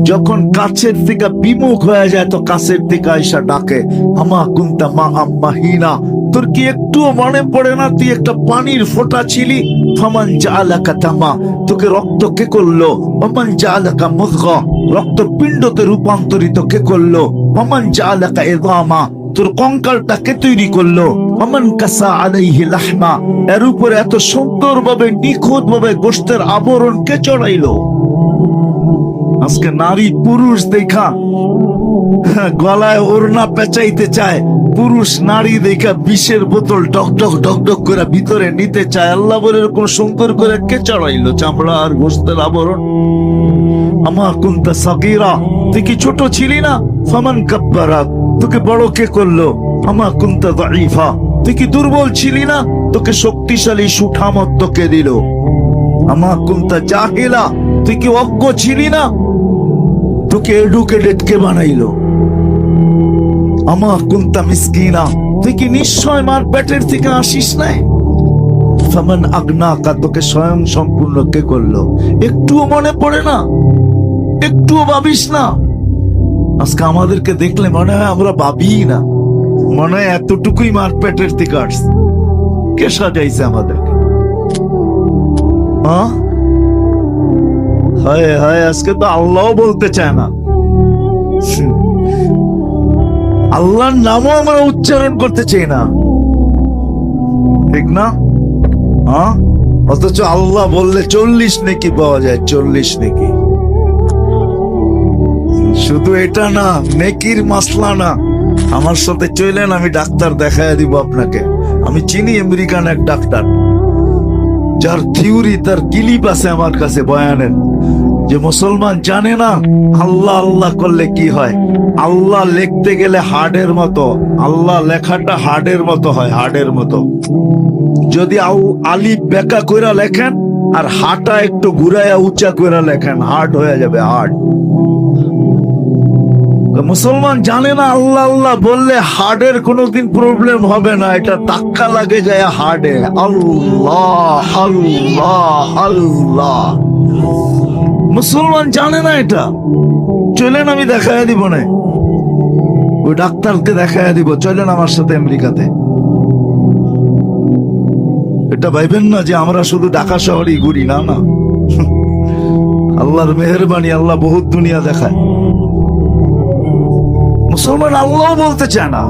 যখন কাছের থেকে বিমুখ হয়ে যায় তো কাছের থেকে আইসা ডাকে, আমা কুন্তা মা আম্মাহিনা, তোর কি একটুও মনে পড়ে না তুই একটা পানির ফোঁটা ছিলি? ফামান জাআলাকা তামা, তোকে রক্ত কে করলো? ওমান জাআলাকা মুদগা, রক্তপিণ্ডতে রূপান্তরিত কে করলো? ওমান জাআলাকা ইযামা, তোর কঙ্কালটা কে তৈরি করলো? ওমান কাসা আলাইহি লাহমা, এর উপরে এত সুন্দরভাবে নিখুঁতভাবে গোশতের আবরণ কে চড়াইলো? আজকে নারী পুরুষ দেখা গলায় ওড়না পেঁচাইতে চায়, পুরুষ নারী দেখা বিষের বোতল ডক ডক ডক ডক করে ভিতরে নিতে চায়। আল্লাহ বলে এরকম সুন্দর করে কে চড়াইলো চামড়া আর গোশতের আবরণ? আমা কুনতা সাগীরা, তুই কি ছোট ছিলি না? ফামান কাব্বারাক, তোকে বড় কে করলো? আমা কুনতা দাঈফা, তুই কি দুর্বল ছিলি না? তোকে শক্তিশালী সুঠামত কে দিল? আমা কুনতা জাহিলা, তুই কি অজ্ঞ ছিলি না? তোকে এডুকেটেড কে বানাইলো? আমা কুনতা মিসকিনা, তুই কি নিশ্চয় মার পেটের থেকে আসিস নাই? ফামান আগনাকা, তোকে স্বয়ং সম্পূর্ণ কে করলো? একটুও মনে পড়ে না? একটুও ভাবিস না? আজকে আমাদেরকে দেখলে মনে হয় আমরা ভাবি না, মনে হয় এতটুকুই মার পেটের থেকে আসছে। কে সাজাইছে আমাদেরকে? হায় হায়, আজকে তো আল্লাহ বলতে চায় না, আল্লাহর নামও আমরা উচ্চারণ করতে চাই না, ঠিক না? অথচ আল্লাহ বললে 40 নেকি পাওয়া যায়, 40 নেকি। শুধু এটা না, নেকির মাসলা না। আমার সাথে চলেন, আমি ডাক্তার দেখায় দিব আপনাকে। আমি চিনি আমেরিকান এক ডাক্তার, যার থিওরি, তার ক্লিপ আছে আমার কাছে বয়ানের, যে মুসলমান জানে না আল্লাহ আল্লাহ করলে কি হয়। আল্লাহ লিখতে গেলে হার্ডের মতো, আল্লাহ লেখাটা হার্ডের মতো হয়, হার্ডের মতো। যদি আলিফ বেকা কইরা লেখেন আর হাটা একটু ঘুরাইয়া উঁচা কইরা লেখেন, হার্ড হয়ে যাবে, হার্ড। মুসলমান জানে না আল্লাহ আল্লাহ বললে হার্ডের কোনোদিন প্রবলেম হবে না, এটা ধাক্কা লাগে যায় হার্ডে। আল্লাহ আল্লাহ আল্লাহ, মুসলমান জানে না এটা। চলেন আমি দেখাইয়া দিব না, ওই ডাক্তারকে দেখাইয়া দিব, চলেন আমার সাথে আমেরিকাতে। এটা ভাইবেন না যে আমরা শুধু ঢাকা শহরেই ঘুরি, না না, আল্লাহর মেহেরবানি, আল্লাহ বহুত দুনিয়া দেখায়। মুসলমান আল্লাহ বলতে চায় না,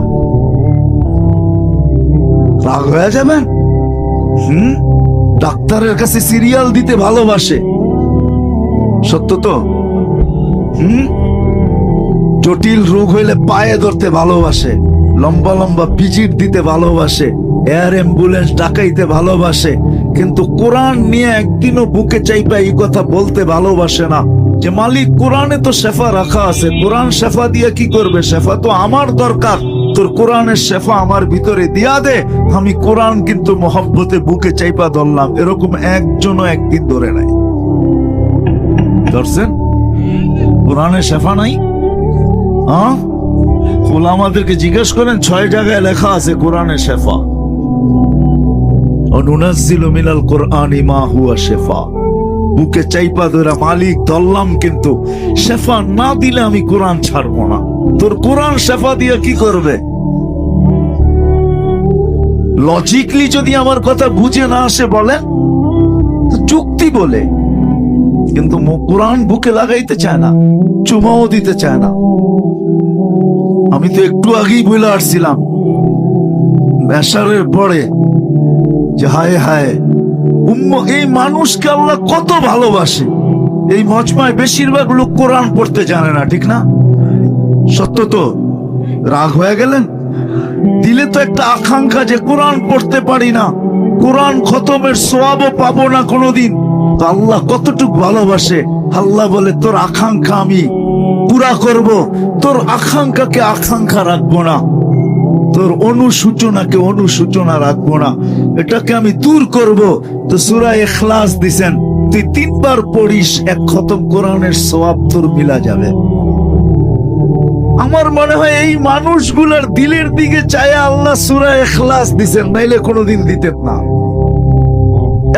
রাগ হয়ে যাবেন। ডাক্তারের কাছে সিরিয়াল দিতে ভালোবাসে, সত্য তো। জটিল রোগ হইলে পায়ে ধরতে ভালোবাসে, লম্বা লম্বা ভিজিট দিতে ভালোবাসে, এয়ার অ্যাম্বুলেন্স ডাকাইতে ভালোবাসে, কিন্তু কোরআন নিয়ে একদিনও বুকে চাইপা এই কথা বলতে ভালোবাসে না যে মালিক কোরআনে তো শেফা রাখা আছে, কোরআন শেফা দিয়ে কি করবে? শেফা তো আমার দরকার, তোর কোরআনের শেফা আমার ভিতরে দিয়া দে। আমি কোরআন কিন্তু মহব্বতে বুকে চাইপা ধরলাম, এরকম একজনও একদিন ধরে নাই। ধরছেন? কোরআনের শেফা নাই? আমাদেরকে জিজ্ঞেস করেন, 6 জায়গায় লেখা আছে কোরআনের শেফা। অনুনাজ্জিলু মিনাল কুরআনি মা হুয়া শিফা। বুকে চাইপা ধরা মালিক ধরলাম, কিন্তু শেফা না দিলে আমি কোরআন ছাড়বো না। তোর কোরআন শেফা দিয়ে কি করবে? লজিকলি যদি আমার কথা বুঝে না আসে বলে যুক্তি বলে, কিন্তু কোরআন বুকে লাগাইতে চায় না, চুমাও দিতে চায় না। আমি তো একটু আগেই বলে আসছিলাম বেশারের পরে যে হায় হায় এই মানুষকে আল্লাহ কত ভালোবাসে। এই মজমায় বেশিরভাগ লোক কোরআন পড়তে জানে না, ঠিক না? সত্য তো। রাগ হয়ে গেলেন? দিলে তো একটা আকাঙ্ক্ষা যে কোরআন পড়তে পারি না, কোরআন খতমের সওয়াবও পাবো না কোনোদিন। তো আল্লাহ কতটুকু ভালোবাসে। আল্লাহ বলে তোর আকাঙ্ক্ষা আমি পুরা করব, তোর আকাঙ্ক্ষাকে আকাঙ্ক্ষা রাখবো না, তোর অনুসূচনাকে অনুসূচনা রাখবো না, এটাকে আমি দূর করব। তো সূরা ইখলাস দিছেন, তুই 3 বার পড়িস, 1 খতম কোরআনের সওয়াব তোর মিলা যাবে। আমার মনে হয় এই মানুষগুলোর দিলের দিকে চায় আল্লাহ সূরা ইখলাস দিছেন, নাইলে কোনোদিন দিতেন না।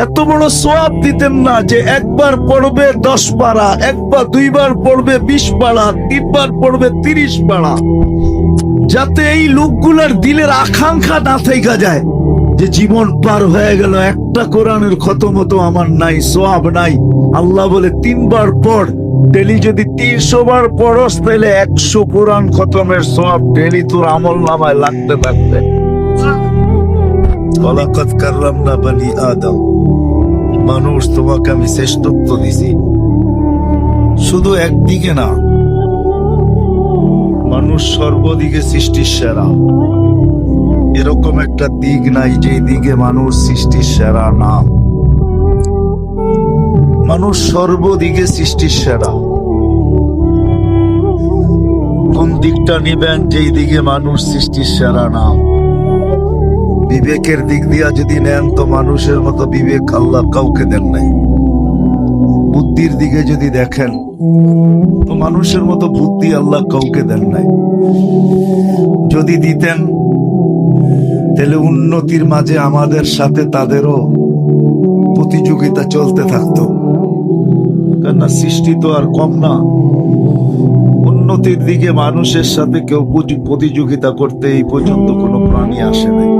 এত বড় সওয়াব দিতেন না যে একবার পড়বে 10 পারা, একবার দুইবার পড়বে 20 পারা, তিনবার পড়বে 30 পারা, যাতে এই লোকগুলার দিলের আকাঙ্ক্ষা না থেকে যায় যে জীবন পার হয়ে গেল, একটা কোরআনের খতম তো আমার নাই, সওয়াব নাই। আল্লাহ বলে 3 বার পড়, ডেলি যদি 300 বার পড়স তাহলে 100 কোরআন খতমের সওয়াব ডেলি তোর আমল নামায় লাগতে থাকবে। ওয়ালাকাদ কাররামনা বনি আদম, মানুষ তোমাকে আমি শ্রেষ্ঠত্ব দিছি, শুধু একদিকে না, মানুষ সর্বদিকে সৃষ্টির সেরা। এরকম একটা দিক নাই যে দিকে মানুষ সৃষ্টির সেরা না। মানুষ সর্বদিকে সৃষ্টির সেরা। কোন দিকটা নিবেন যেই দিকে মানুষ সৃষ্টির সেরা না? বিবেকের দিক দিয়া যদি নেন তো মানুষের মতো বিবেক আল্লাহ কাউকে দেন নাই। বুদ্ধির দিকে যদি দেখেন তো মানুষের মতো বুদ্ধি আল্লাহ কাউকে দেন নাই। যদি দিতেন তাহলে উন্নতির মাঝে আমাদের সাথে তাদেরও প্রতিযোগিতা চলতে থাকতো, কেননা সৃষ্টি তো আর কম না। উন্নতির দিকে মানুষের সাথে কেউ প্রতিযোগিতা করতে এই পর্যন্ত কোনো প্রাণী আসে নাই,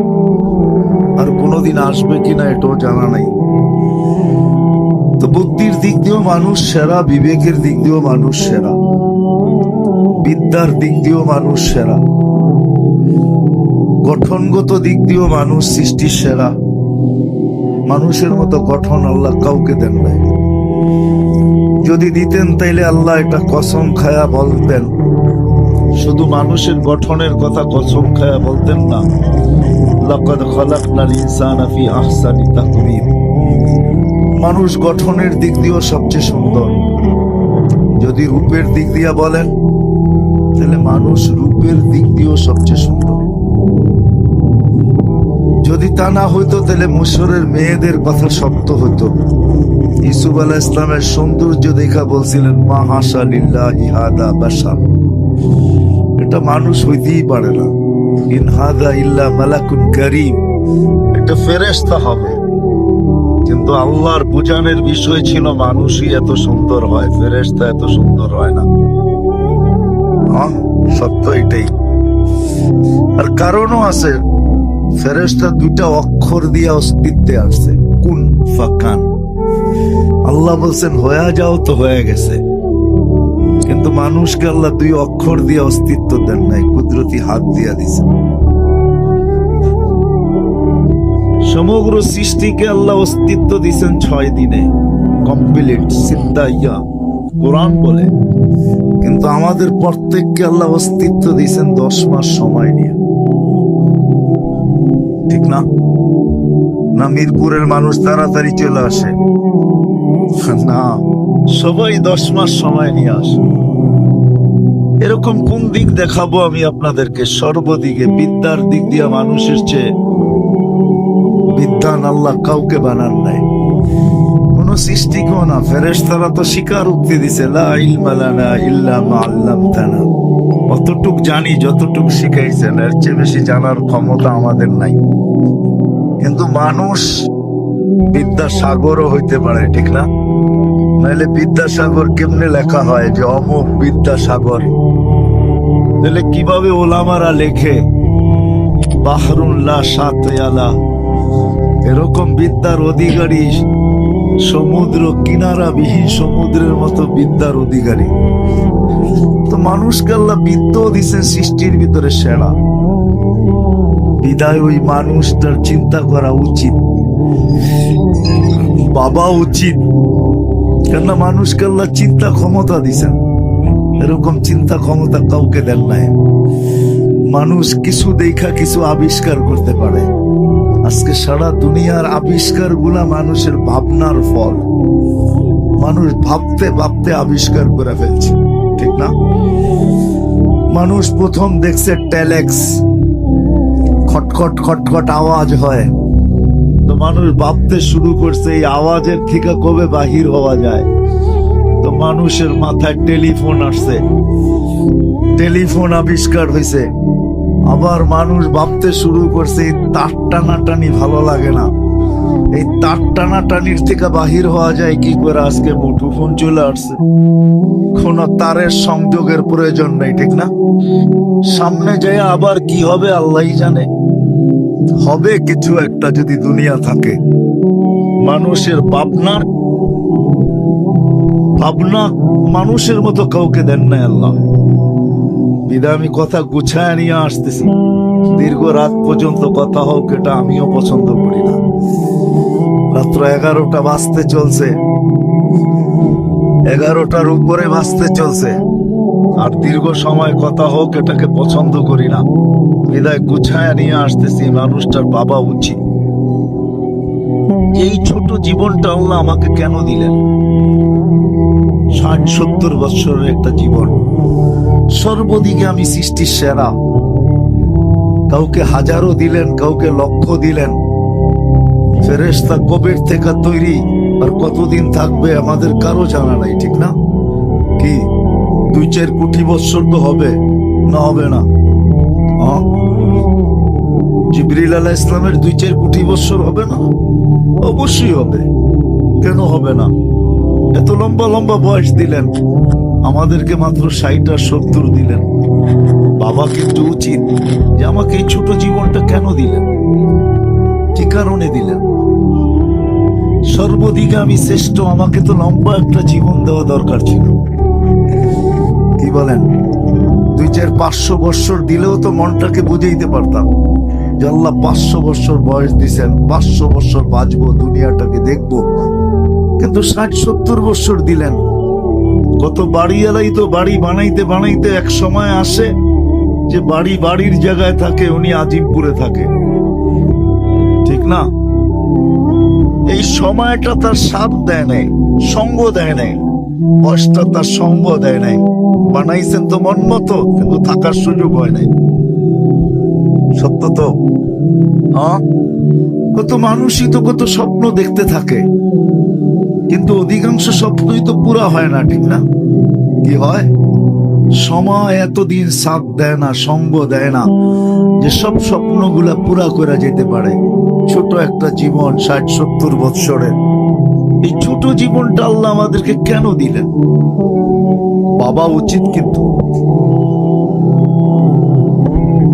আর কোনোদিন আসবে কিনা এটাও জানা নাই। তো বুদ্ধির দিক দিয়েও মানুষ সেরা, বিবেকের দিক দিয়েও মানুষ সেরা, বিদ্যার দিক দিয়েও মানুষ সেরা, গঠনগত দিক দিয়েও মানুষ সৃষ্টির সেরা। মানুষের মতো গঠন আল্লাহ কাউকে দেন নাই। যদি দিতেন তাইলে আল্লাহ এটা কসম খায়া বলতেন, শুধু মানুষের গঠনের কথা কসম খায়া বলতেন না, লাকাদ খালাকনাল ইনসানা ফি আহসানি তাকওয়িম। মানুষ গঠনের দিক দিয়েও সবচেয়ে সুন্দর। যদি রূপের দিক দিয়ে বলেন তাহলে মানুষ রূপের দিক দিয়েও সবচেয়ে সুন্দর। যদি তা না হইতো তাহলে মিশরের মেয়েদের কথা সত্য হইতো। ইউসুফ আলাইহিস সালামের সৌন্দর্য দেখা বলছিলেন মা হাসা লিল্লাহি হাদা বাশার, এটা মানুষ হইতেই পারে না। ইন হাদা ইল্লা মালাকুন কারীম, এটা ফেরেশতা হবে। কিন্তু আল্লাহর বুঝানোর বিষয় ছিল মানুষই এত সুন্দর হয়, ফেরেশতা এত সুন্দর হয় না। হ্যাঁ, সত্য এটাই। আর কারণও আছে, ফেরেশতা 2টা অক্ষর দিয়ে অস্তিত্বে আসছে, কুন ফাকান। আল্লাহ বলছেন হয়ে যাও, তো হয়ে গেছে। কিন্তু মানুষকে আল্লাহ 2 অক্ষর দিয়ে অস্তিত্ব দেন নাই, কুদরতি হাত দিয়া দিছে। সমগ্র সৃষ্টিকে আল্লাহ অস্তিত্ব দিছেন 6 দিনে, কমপ্লিট সিদ্ধা ইয়া কোরআন বলে। কিন্তু আমাদের প্রত্যেককে আল্লাহ অস্তিত্ব দিছেন 10 মাস সময় নিয়ে, ঠিক না? না মিরপুরের মানুষ তাড়াতাড়ি চলে আসে না, সবাই 10 মাস সময় নিয়ে আসে। এরকম কোন দিক দেখাবো আমি আপনাদেরকে? সর্বদিকে বিদ্যার দিক দিয়ে মানুষের চেয়ে বিদ্যান আল্লাহ কাউকে বানান নাই, কোন সৃষ্টিকেও না। ফেরেশতারা তো স্বীকার উক্তি দিছে, লা ইলমা লানা ইল্লা মা আল্লামতানা। অতটুক জানি যতটুক শিখাইছেন, এর চেয়ে বেশি জানার ক্ষমতা আমাদের নাই। কিন্তু মানুষ বিদ্যাসাগরও হইতে পারে, ঠিক না? নাহলে বিদ্যাসাগর কেমনে লেখা হয় যে অমুক বিদ্যাসাগর? তাহলে কিভাবে ওলামারা লেখে বাহরুন লা শাতিয়ালা? এরকম বিদ্যার অধিকারী, সমুদ্র কিনারা বিহীন সমুদ্রের মতো বিদ্যার অধিকারী। তো মানুষকে আল্লাহ বিদ্যাও দিচ্ছেন সৃষ্টির ভিতরে সেরা। বিদায় ওই মানুষটার চিন্তা করা উচিত, বাবা উচিত, কেননা মানুষকে আল্লাহ চিন্তা ক্ষমতা দিছেন। এরকম চিন্তা ক্ষমতা কাউকে দেন নাই। মানুষ কিছু দেখা কিছু আবিষ্কার করতে পারে। আজকে সারা দুনিয়ার আবিষ্কার গুলা মানুষের ভাবনার ফল। মানুষ ভাবতে ভাবতে আবিষ্কার করে ফেলছে, ঠিক না? মানুষ প্রথম দেখছে টেলেক্স, খটখট খটখট আওয়াজ হয়, তো মানুষ ভাবতে শুরু করছে এই আওয়াজের থেকে কবে বাহির হওয়া যায়। তো মানুষের মাথায় টেলিফোন আসছে, টেলিফোন আবিষ্কার হয়েছে। আবার মানুষ ভাবতে শুরু করছে এই তার টানাটানি ভালো লাগে না, এই তার টানাটানির থেকে বাহির হওয়া যায় কি করে? আজকে মুঠোফোন চলে আসছে, কোন তারের সংযোগের প্রয়োজন নেই, ঠিক না? সামনে যায় আবার কি হবে আল্লাহই জানে। হবে কিছু একটা যদি দুনিয়া থাকে। মানুষের ভাবনা মানুষের মতো কাউকে দেন না আল্লাহ। বিদায় আমি কথা গুছায় নিয়ে আসতেছি। দীর্ঘ রাত পর্যন্ত কথা হোক এটা আমিও পছন্দ করি না। রাত্র 11টা বাজতে চলছে, 11টার উপরে বাজতে চলছে, আর দীর্ঘ সময় কথা হোক এটাকে পছন্দ করি না। বিদায় গুছায় নিয়ে আসতেছি। মানুষটার বাবা উচিত। এই ছোট জীবনটা আল্লাহ আমাকে কেন দিলেন? 60-70 বছরের একটা জীবন। সর্বদিকে আমি সৃষ্টির সেরা। কাউকে হাজারও দিলেন, কাউকে লক্ষ দিলেন। ফেরেশতা কবের থেকে তৈরি আর কতদিন থাকবে আমাদের কারো জানা নাই, ঠিক না? কি 2-4 কোটি বছর তো হবে না? হবে না? জিবরিল আলাইহিস সালামের 2-4 কোটি বছর হবে না? অবশ্যই হবে। কেন হবে না? এত লম্বা লম্বা বয়স দিলেন, আমাদেরকে মাত্র 60 আর 70 দিলেন। বাবা কিন্তু উচিত যে আমাকে এই ছোট জীবনটা কেন দিলেন, কি কারণে দিলেন? সর্বদিকে আমি শ্রেষ্ঠ, আমাকে তো লম্বা একটা জীবন দেওয়া দরকার ছিল। কি বলেন? 2-4-500 বছর দিলেও তো মনটাকে বুঝাইতে পারতাম যে আল্লাহ 500 বছর বয়স দিছেন, 500 বছর বাঁচবো, দুনিয়াটাকে দেখবো। কিন্তু 60-70 বছর দিলেন। কত বাড়িওয়ালাই তো বাড়ি বানাইতে বানাইতে এক সময় আসে যে বাড়ির জায়গায় থাকে, উনি আজিমপুরে থাকে, ঠিক না? এই সময়টা তার সাথ দেয় নাই, সঙ্গ দেয় নাই, বয়সটা তার সঙ্গ দেয় নাই। বানাইছেন তো মন মতো, কিন্তু থাকার সুযোগ হয় নাই। সত্য তো? কত মানুষই তো কত স্বপ্ন দেখতে থাকে, কিন্তু অধিকাংশ স্বপ্নই তো পুরা হয় না, ঠিক না? কি হয়? সময় এতদিন সাথ দেয় না, সঙ্গ দেয় না যে সব স্বপ্নগুলা পুরা করে যেতে পারে। ছোট একটা জীবন 60-70 বৎসরের, এই ছোট জীবনটা আল্লাহ আমাদেরকে কেন দিলেন? বাবা উচিত। কিন্তু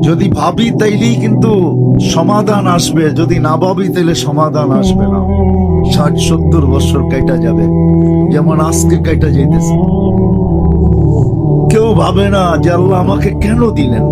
যদি ভাবি তাইলেই কিন্তু সমাধান আসবে, যদি না ভাবি তাইলে সমাধান আসবে না। 60-70 বছর কাটা যাবে, যেমন আজকে কাটা যাইতেছে। কেউ ভাবে না যে আল্লাহ আমাকে কেন দিলেন।